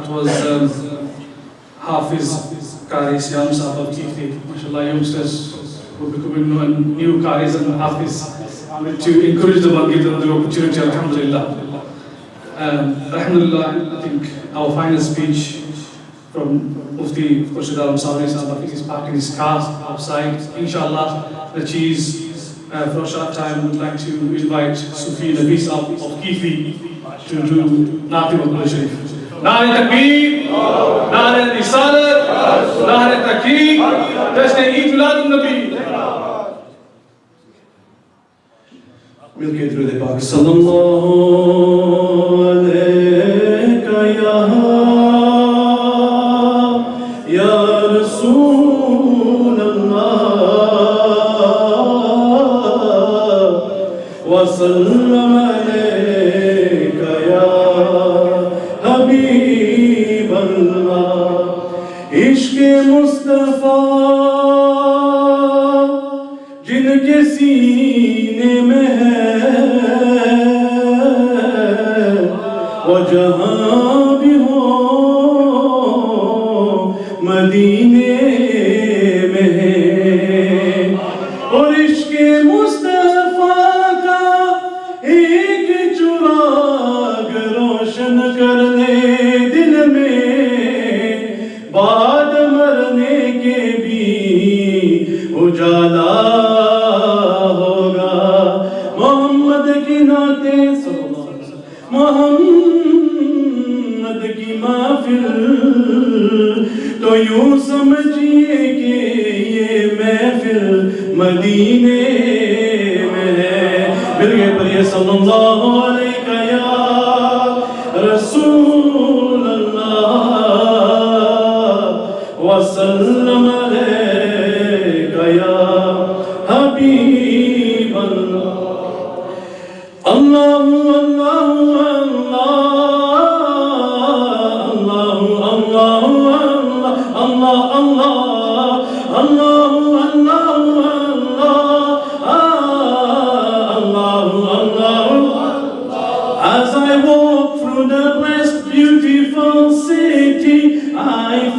That was Hafiz Qari Syam Sahab of Keefi. MashaAllah, youngsters who are becoming new Qaris and Hafiz, to encourage them and give them the opportunity, alhamdulillah. Alhamdulillah, I think our final speech from Mufti Khurshid Alam Sabri Sahab, I think he's parking his car outside. Inshallah, the cheese for a short time, we would like to invite Sufi Nabi Sahab of Keefi to do Naati Maqbul Sharif. Naare Takbir, Naare Risalat, Naare Takbir, Jashn Eid Milad Nabi. मिलके दुरूद पाक सल्लल्लाहु अलैका या रसूल अल्लाह व सल्लम अलैका या हबीब अल्लाह। इश्क़ मुस्तफ़ा जिनके सीने में है वो जहाँ भी हो मदीने में है। और इश्क़ मुस्तफ़ा का एक चिराग रोशन कर ले दिल में, बाद मरने के भी उजाला होगा। मोहम्मद की नाते मोहम्मद की महफिल तो यूं समझिए कि ये महफिल मदीने में है। मिल गए पढ़िए सल्लल्लाहु अलैका या रसूल अल्लाह व सल्लम अलैका या हबीब अल्लाह। अल्लाहु अल्लाहु अल्लाहु अल्लाहु अल्लाहु अल्लाह अल्लाहु अल्लाहु अल्लाहु अल्लाहु। As I walk through the blessed beautiful city, I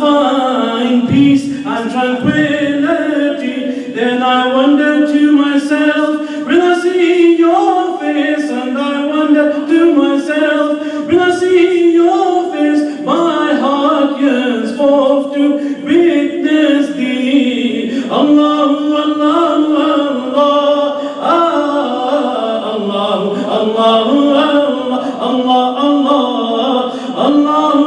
find peace and tranquility. Then I wonder to myself, will I see your face? And I wonder to myself, will I see your face? My heart yearns forth to witness thee. Allahu, Allahu, Allah, Allahu, Allahu, Allah, Allah, Allahu,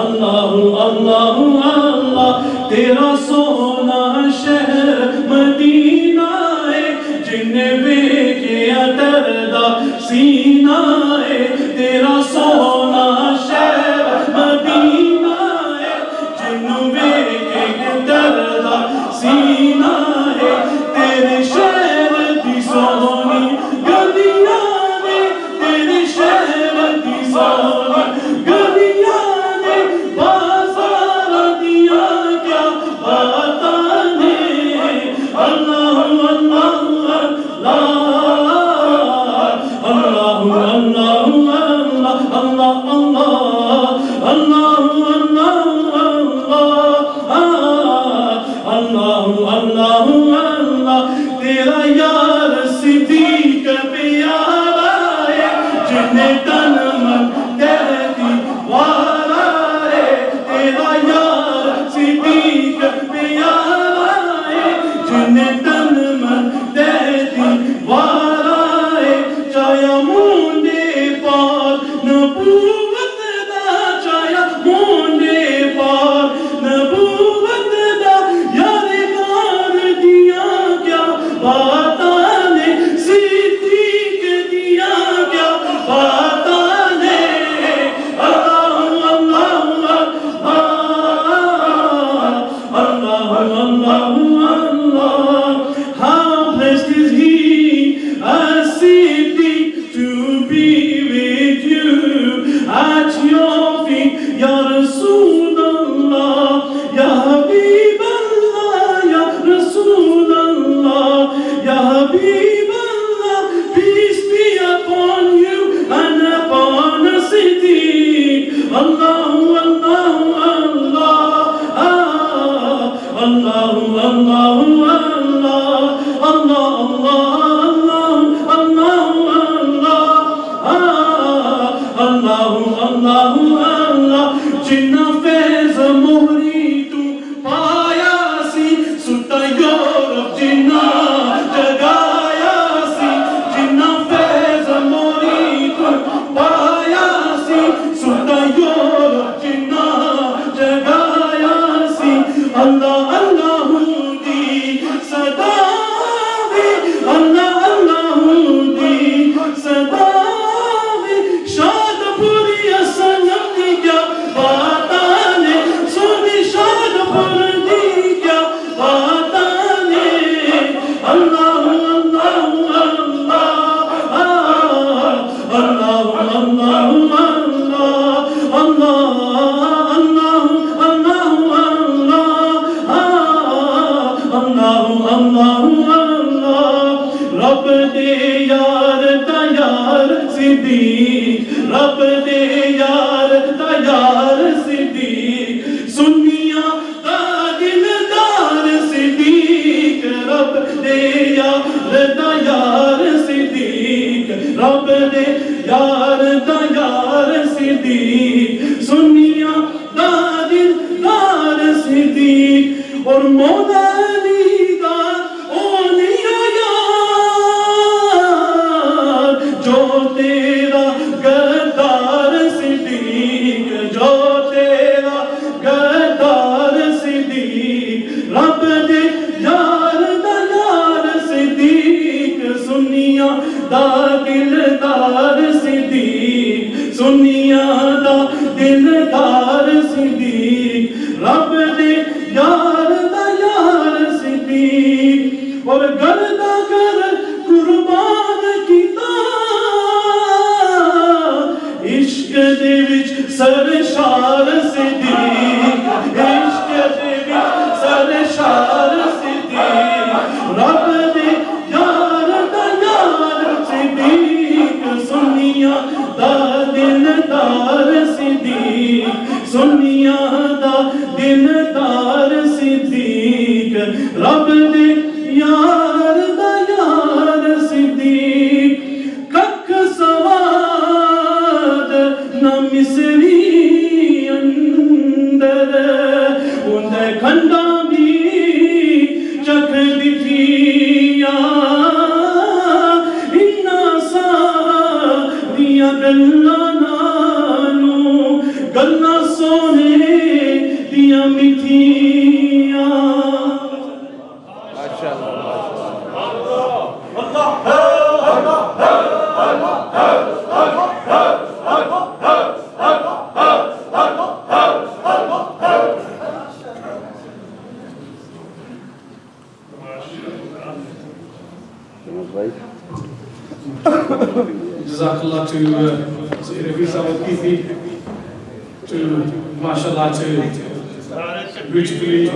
Allahu, Allahu, Allah। तेरा सोना शहर Medina है, जिन्हें बेके अतरदा सीना है। तेरा सोना शहर मदीना है, जिन्हें बेके अतरदा सीना है। तेरे शहर दी सोनी गलियां ने, तेरे शहर दी सोनी गलियां ने, बाजार दिया क्या बातां ने। अल्लाहु अल्लाहु अल्लाहु अल्लाहु अल्लाह अल्लाह अल्लाहु अल्लाहु अल्लाह। तेरा यार सिद्दीक प्यारा है, जिन्हें तन मन तेरी वाला है। तेरा यार सिद्दीक प्यारा है, जिन्हें तन मन तेरी वाला है। चाया मुंडे पार नबूवत दा, चाया मुंडे पार नबूवत दा। यार गार दिया क्या बातां ने, सिद्दीक दिया क्या बातां ने। अल्लाहु अल्लाहु अल्लाहु अल्लाहु अल्लाह। How blessed is he, a Siddiq, to be with you at your feet, Ya Rasulallah, Ya Habib Allah, Ya Rasulallah, Ya Habib Allah. Peace be upon you and upon Jazakallah to Rafisa Wakifi, to mashallah to beautifully